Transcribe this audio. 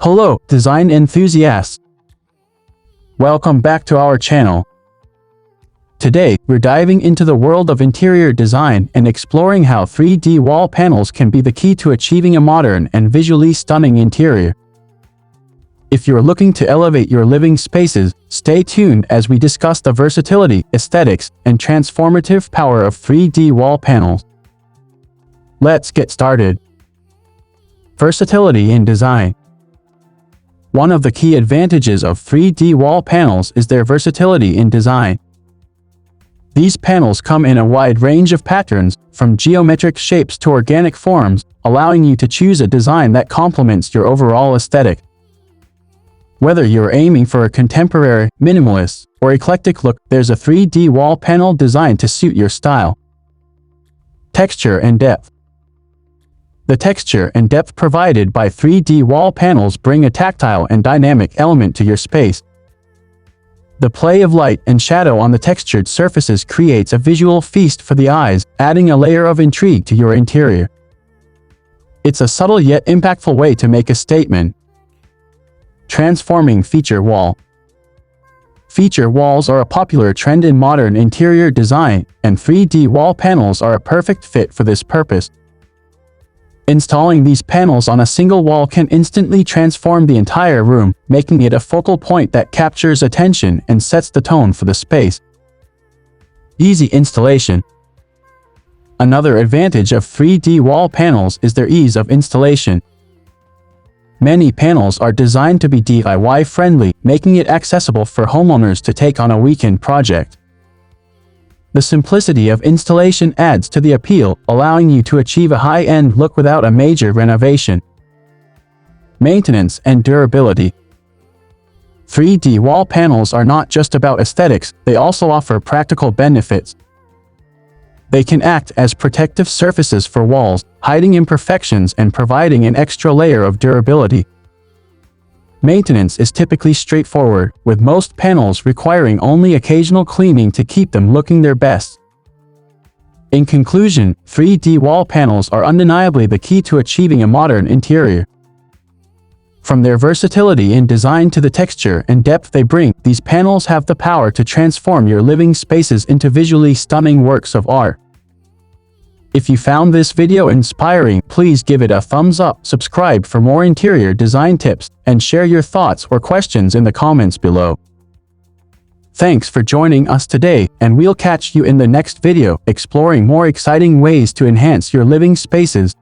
Hello, design enthusiasts! Welcome back to our channel. Today, we're diving into the world of interior design and exploring how 3D wall panels can be the key to achieving a modern and visually stunning interior. If you're looking to elevate your living spaces, stay tuned as we discuss the versatility, aesthetics, and transformative power of 3D wall panels. Let's get started. Versatility in design. One of the key advantages of 3D wall panels is their versatility in design. These panels come in a wide range of patterns, from geometric shapes to organic forms, allowing you to choose a design that complements your overall aesthetic. Whether you're aiming for a contemporary, minimalist, or eclectic look, there's a 3D wall panel designed to suit your style. Texture and depth. The texture and depth provided by 3D wall panels bring a tactile and dynamic element to your space. The play of light and shadow on the textured surfaces creates a visual feast for the eyes, adding a layer of intrigue to your interior. It's a subtle yet impactful way to make a statement. Transforming feature wall. Feature walls are a popular trend in modern interior design, and 3D wall panels are a perfect fit for this purpose. Installing these panels on a single wall can instantly transform the entire room, making it a focal point that captures attention and sets the tone for the space. Easy installation. Another advantage of 3D wall panels is their ease of installation. Many panels are designed to be DIY-friendly, making it accessible for homeowners to take on a weekend project. The simplicity of installation adds to the appeal, allowing you to achieve a high-end look without a major renovation. Maintenance and durability. 3D wall panels are not just about aesthetics, they also offer practical benefits. They can act as protective surfaces for walls, hiding imperfections and providing an extra layer of durability. Maintenance is typically straightforward, with most panels requiring only occasional cleaning to keep them looking their best. In conclusion, 3D wall panels are undeniably the key to achieving a modern interior. From their versatility in design to the texture and depth they bring, these panels have the power to transform your living spaces into visually stunning works of art. If you found this video inspiring, please give it a thumbs up, subscribe for more interior design tips, and share your thoughts or questions in the comments below. Thanks for joining us today, and we'll catch you in the next video, exploring more exciting ways to enhance your living spaces.